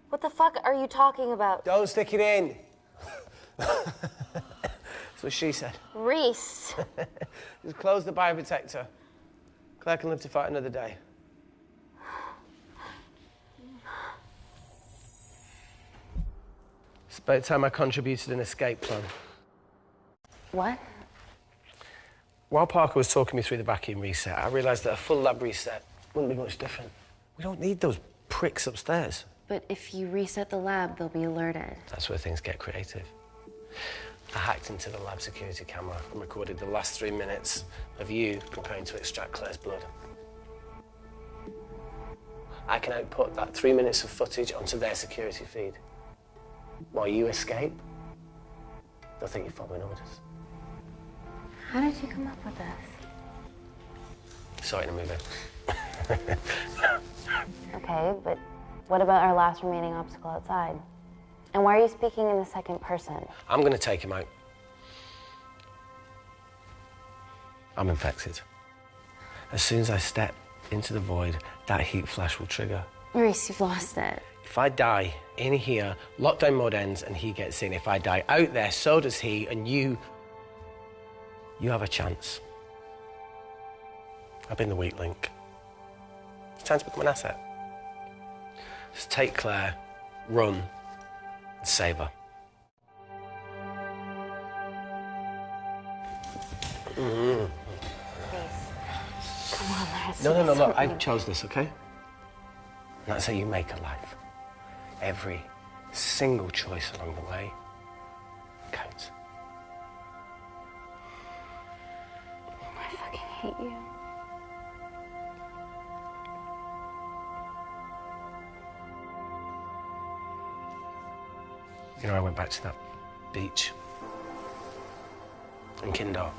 What the fuck are you talking about? Don't stick it in. That's what she said. Reese. Just close the bioprotector. Claire can live to fight another day. It's about time I contributed an escape plan. What? While Parker was talking me through the vacuum reset, I realised that a full lab reset wouldn't be much different. We don't need those pricks upstairs. But if you reset the lab, they'll be alerted. That's where things get creative. I hacked into the lab security camera and recorded the last 3 minutes of you preparing to extract Claire's blood. I can output that 3 minutes of footage onto their security feed. While you escape, they'll think you're following orders. How did you come up with this? Saw it in a movie. Okay, but what about our last remaining obstacle outside? And why are you speaking in the second person? I'm going to take him out. I'm infected. As soon as I step into the void, that heat flash will trigger. Reese, you've lost it. If I die in here, lockdown mode ends and he gets in. If I die out there, so does he, and you have a chance. I've been the weak link. It's time to become an asset. Just take Claire, run, and save her. Please. Come on, there's No, look, I something. chose this, okay? And that's how you make a life. Every single choice along the way counts. I fucking hate you. You know, I went back to that beach in Kindar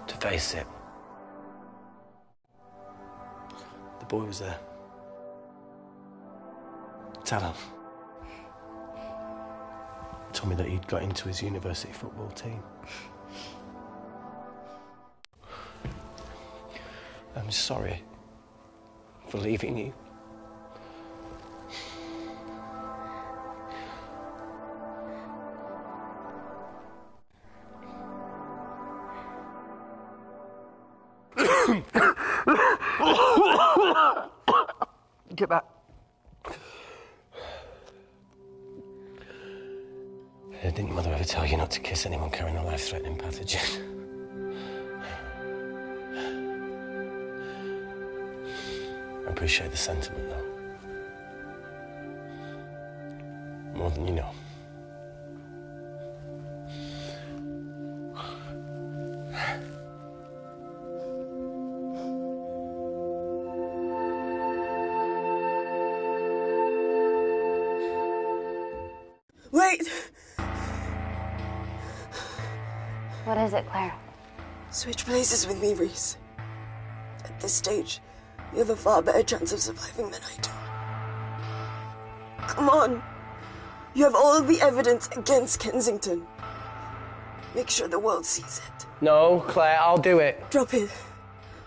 to face it. The boy was there. Tell him. He told me that he'd got into his university football team. I'm sorry for leaving you. Get back. Didn't your mother ever tell you not to kiss anyone carrying a life-threatening pathogen? I appreciate the sentiment, though. More than you know. Wait! What is it, Claire? Switch places with me, Reese. At this stage, you have a far better chance of surviving than I do. Come on. You have all the evidence against Kensington. Make sure the world sees it. No, Claire, I'll do it. Drop it.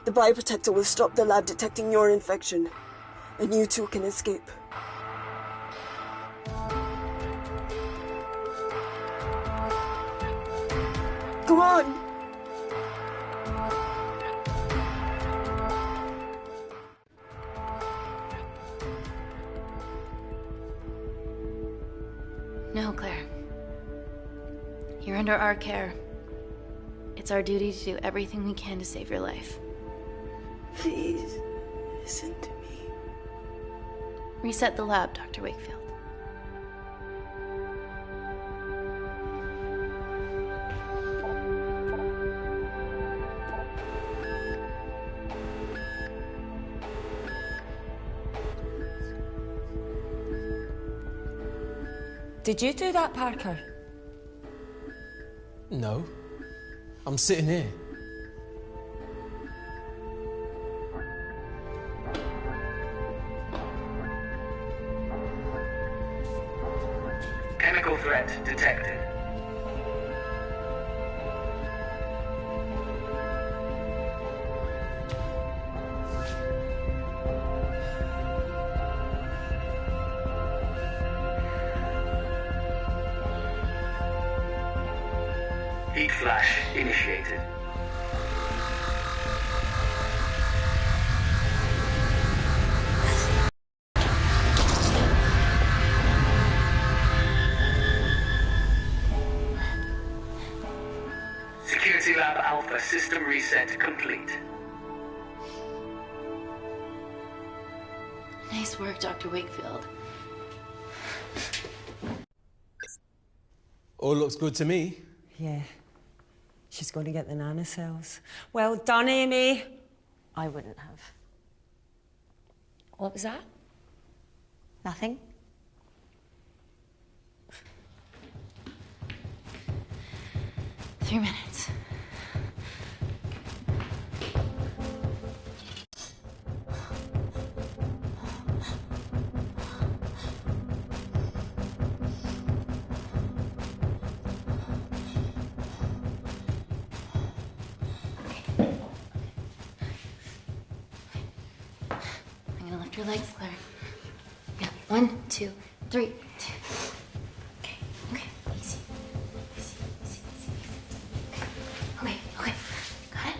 The bioprotector will stop the lab detecting your infection, and you two can escape. Come on! No, Claire. You're under our care. It's our duty to do everything we can to save your life. Please, listen to me. Reset the lab, Dr. Wakefield. Did you do that, Parker? No. I'm sitting here. Chemical threat detected. Heat flash initiated. Security Lab Alpha system reset complete. Nice work, Dr. Wakefield. All looks good to me. Yeah. She's going to get the nanocells. Well done, Amy. I wouldn't have. What was that? Nothing? Three minutes. I'm gonna lift your legs, Claire. Yeah, 1, 2, 3, 2. Okay, easy. Easy. Okay, got it?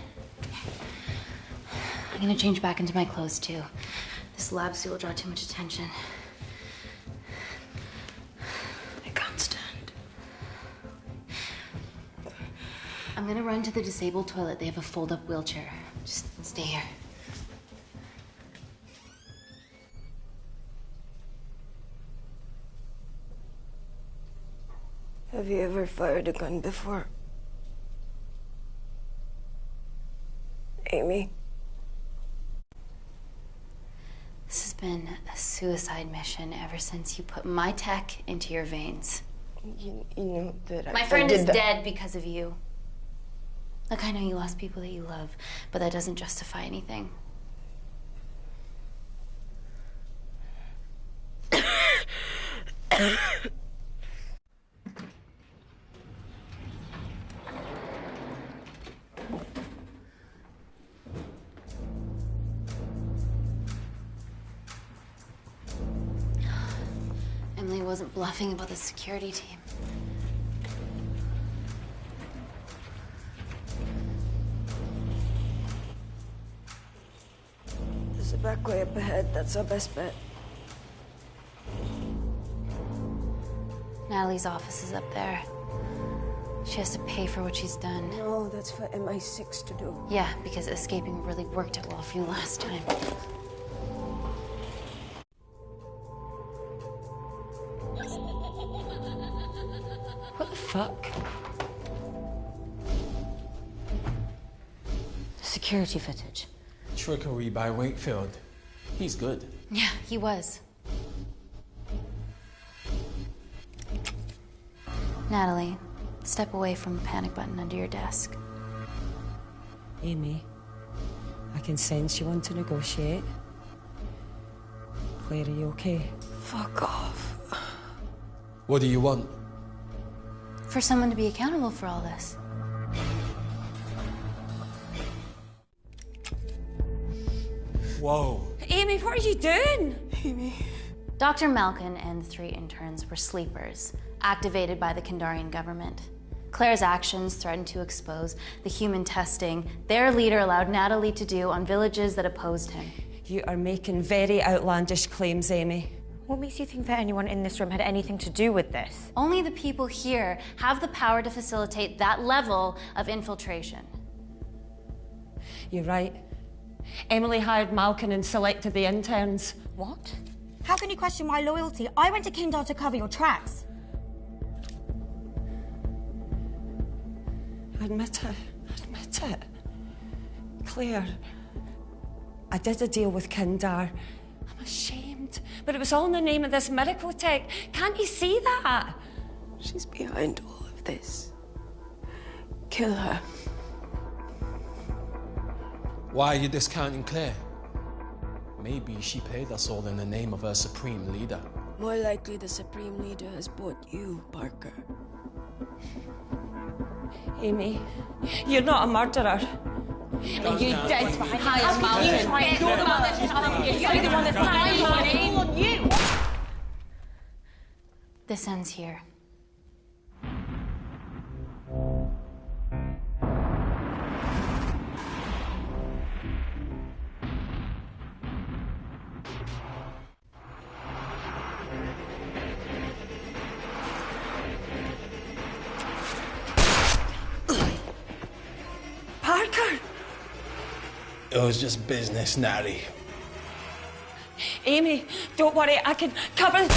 I'm gonna change back into my clothes too. This lab suit will draw too much attention. I can't stand. I'm gonna run to the disabled toilet. They have a fold-up wheelchair. Just stay here. Have you ever fired a gun before? Amy? This has been a suicide mission ever since you put my tech into your veins. You know that My friend is dead because of you. Look, I know you lost people that you love, but that doesn't justify anything. Emily wasn't bluffing about the security team. There's a back way up ahead. That's our best bet. Natalie's office is up there. She has to pay for what she's done. No, that's for MI6 to do. Yeah, because escaping really worked out well for you last time. What the fuck? Security footage. Trickery by Wakefield. He's good. Yeah, he was. Natalie, Step away from the panic button under your desk. Amy, I can sense you want to negotiate. Claire, are you okay? Fuck off. What do you want? For someone to be accountable for all this. Whoa. Amy, what are you doing? Amy. Dr. Malkin and the 3 interns were sleepers, activated by the Kindarian government. Claire's actions threatened to expose the human testing their leader allowed Natalie to do on villages that opposed him. You are making very outlandish claims, Amy. What makes you think that anyone in this room had anything to do with this? Only the people here have the power to facilitate that level of infiltration. You're right. Emily hired Malkin and selected the interns. What? How can you question my loyalty? I went to Kindar to cover your tracks. Admit it. Admit it. Claire, I did a deal with Kindar. I'm ashamed, but it was all in the name of this miracle tech. Can't you see that? She's behind all of this. Kill her. Why are you discounting Claire? Maybe she paid us all in the name of her supreme leader. More likely the supreme leader has bought you, Parker. Amy, you're not a murderer. You dead hire Malkin. You're the one that's hiring on you. This ends here. Parker! It was just business, Natty. Amy, don't worry, I can cover...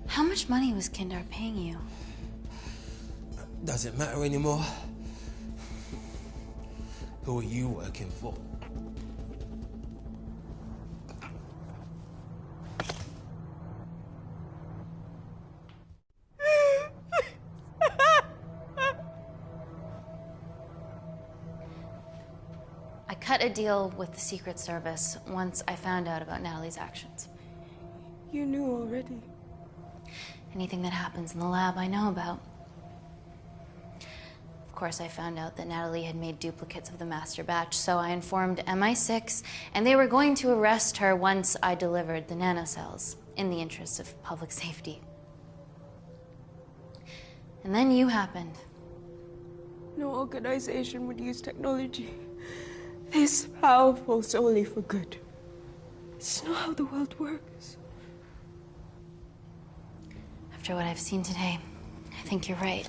How much money was Kindar paying you? Does it matter anymore? Who are you working for? I cut a deal with the Secret Service once I found out about Natalie's actions. You knew already. Anything that happens in the lab, I know about. Of course, I found out that Natalie had made duplicates of the master batch, so I informed MI6, and they were going to arrest her once I delivered the nanocells, in the interest of public safety. And then you happened. No organization would use technology this powerful solely for good. It's not how the world works. After what I've seen today, I think you're right.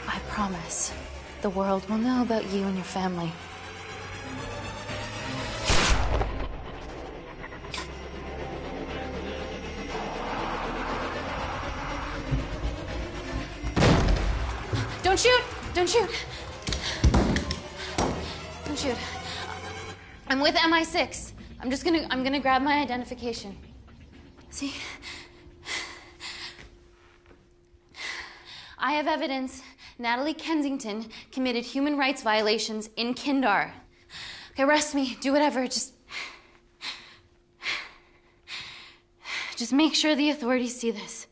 I promise, the world will know about you and your family. Don't shoot! Don't shoot! Don't shoot. I'm with MI6. I'm gonna grab my identification. See? I have evidence Natalie Kensington committed human rights violations in Kindar. Okay, arrest me, do whatever, just make sure the authorities see this.